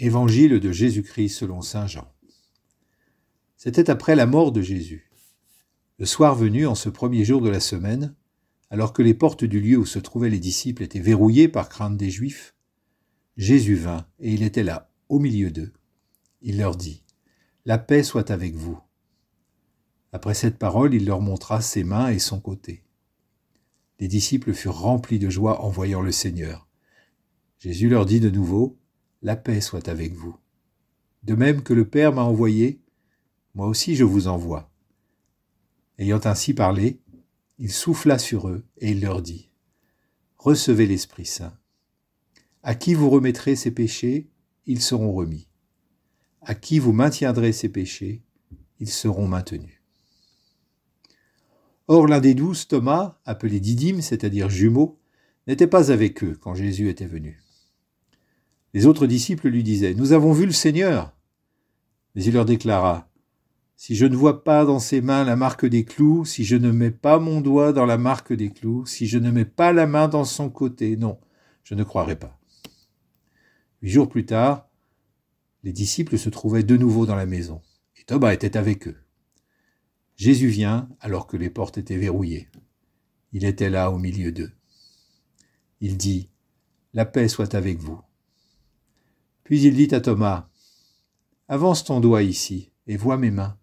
Évangile de Jésus-Christ selon saint Jean. C'était après la mort de Jésus. Le soir venu, en ce premier jour de la semaine, alors que les portes du lieu où se trouvaient les disciples étaient verrouillées par crainte des Juifs, Jésus vint, et il était là, au milieu d'eux. Il leur dit : « La paix soit avec vous. » Après cette parole, il leur montra ses mains et son côté. Les disciples furent remplis de joie en voyant le Seigneur. Jésus leur dit de nouveau : « La paix soit avec vous. De même que le Père m'a envoyé, moi aussi je vous envoie. » Ayant ainsi parlé, il souffla sur eux et il leur dit : « Recevez l'Esprit Saint. À qui vous remettrez ses péchés, ils seront remis. À qui vous maintiendrez ses péchés, ils seront maintenus. » Or l'un des 12, Thomas, appelé Didyme, c'est-à-dire jumeau, n'était pas avec eux quand Jésus était venu. Les autres disciples lui disaient : « Nous avons vu le Seigneur. » Mais il leur déclara : « Si je ne vois pas dans ses mains la marque des clous, si je ne mets pas mon doigt dans la marque des clous, si je ne mets pas la main dans son côté, non, je ne croirai pas. » 8 jours plus tard, les disciples se trouvaient de nouveau dans la maison, et Thomas était avec eux. Jésus vient alors que les portes étaient verrouillées. Il était là au milieu d'eux. Il dit : « La paix soit avec vous. » Puis il dit à Thomas : « Avance ton doigt ici et vois mes mains.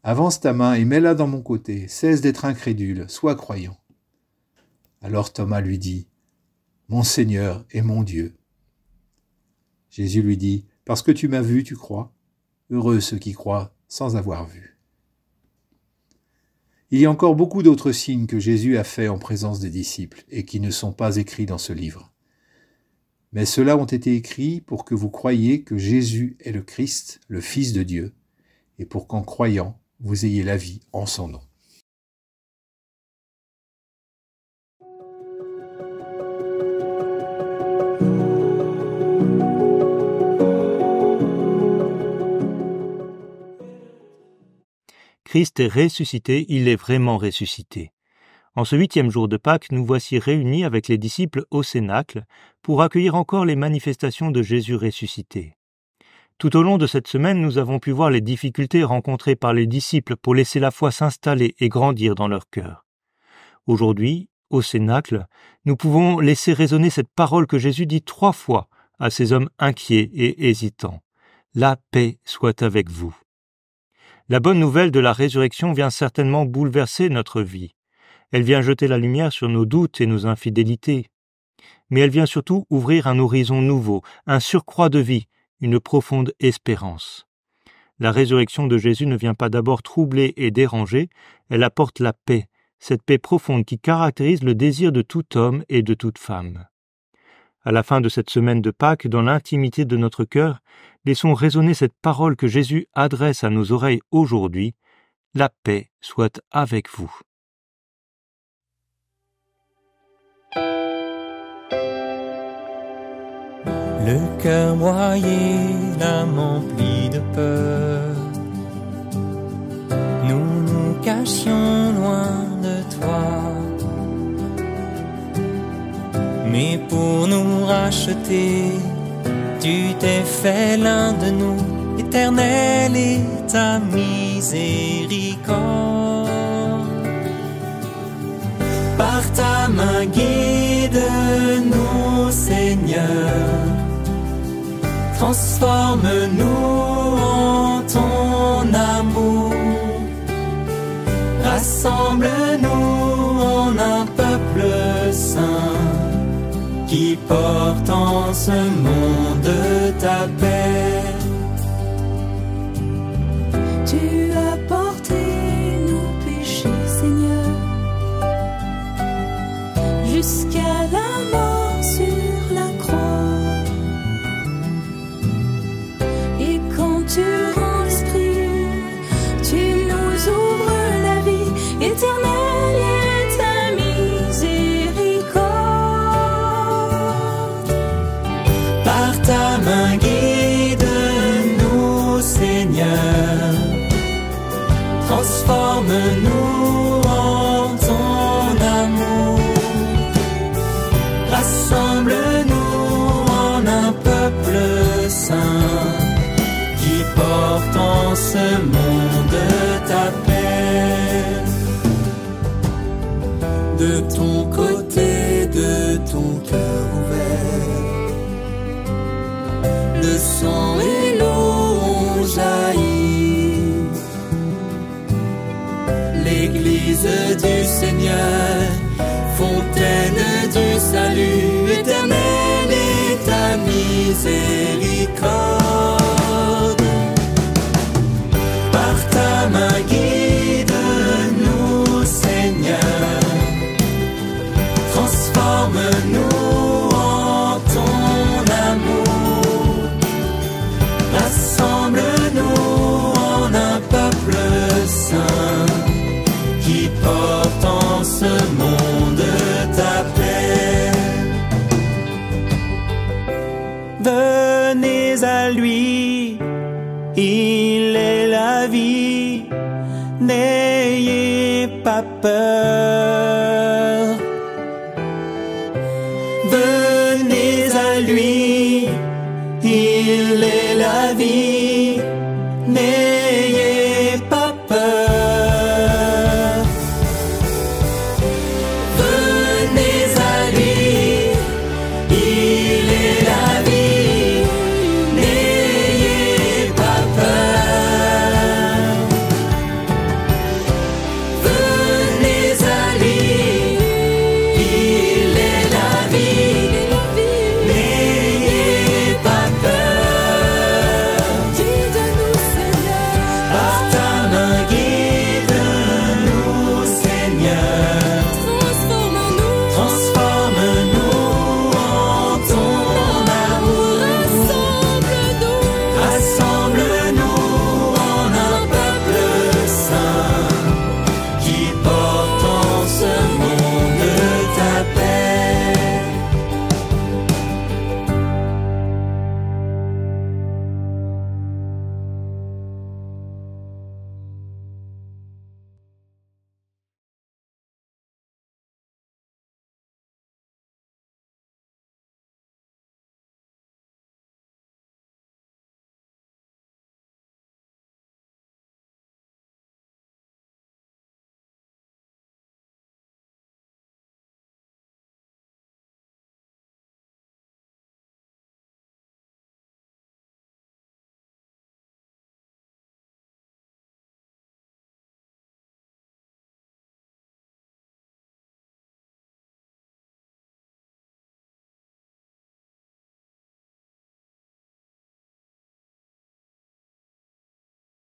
Avance ta main et mets-la dans mon côté. Cesse d'être incrédule, sois croyant. » Alors Thomas lui dit : « Mon Seigneur et mon Dieu. » Jésus lui dit : « Parce que tu m'as vu, tu crois. Heureux ceux qui croient sans avoir vu. » Il y a encore beaucoup d'autres signes que Jésus a faits en présence des disciples et qui ne sont pas écrits dans ce livre. Mais ceux-là ont été écrits pour que vous croyiez que Jésus est le Christ, le Fils de Dieu, et pour qu'en croyant, vous ayez la vie en son nom. Christ est ressuscité, il est vraiment ressuscité. En ce 8e jour de Pâques, nous voici réunis avec les disciples au Cénacle pour accueillir encore les manifestations de Jésus ressuscité. Tout au long de cette semaine, nous avons pu voir les difficultés rencontrées par les disciples pour laisser la foi s'installer et grandir dans leur cœur. Aujourd'hui, au Cénacle, nous pouvons laisser résonner cette parole que Jésus dit 3 fois à ces hommes inquiets et hésitants. « La paix soit avec vous. » La bonne nouvelle de la résurrection vient certainement bouleverser notre vie. Elle vient jeter la lumière sur nos doutes et nos infidélités. Mais elle vient surtout ouvrir un horizon nouveau, un surcroît de vie, une profonde espérance. La résurrection de Jésus ne vient pas d'abord troubler et déranger, elle apporte la paix, cette paix profonde qui caractérise le désir de tout homme et de toute femme. À la fin de cette semaine de Pâques, dans l'intimité de notre cœur, laissons résonner cette parole que Jésus adresse à nos oreilles aujourd'hui : « La paix soit avec vous. » Le cœur broyé, l'âme emplie de peur, nous nous cachions loin de toi. Mais pour nous racheter, tu t'es fait l'un de nous, éternel est ta miséricorde. Par ta main guide-nous, Seigneur, transforme-nous en ton amour, rassemble-nous en un peuple saint, qui porte en ce monde ta paix. Tu as porté nos péchés, Seigneur, jusqu'à la mort sur la croix. Et quand tu rends l'esprit, tu nous ouvres la vie éternelle. Ta main guide-nous, Seigneur, transforme-nous en ton amour, rassemble-nous en un peuple saint, dans ce monde ta paix. De ton côté, de ton cœur ouvert, le sang et l'eau ont jailli. L'Église du Seigneur, fontaine du salut, éternelle est ta miséricorde. Par ta main guide-nous, Seigneur, transforme-nous en ton amour, rassemble-nous en un peuple saint qui porte en ce monde ta paix. Venez à lui, il est la vie, n'ayez pas peur. Venez à lui, il est la vie, n'ayez pas peur. Venez à lui, il est la vie, n'ayez pas peur. Venez à lui, il est la vie, n'ayez pas peur. Guide-nous, Seigneur. Par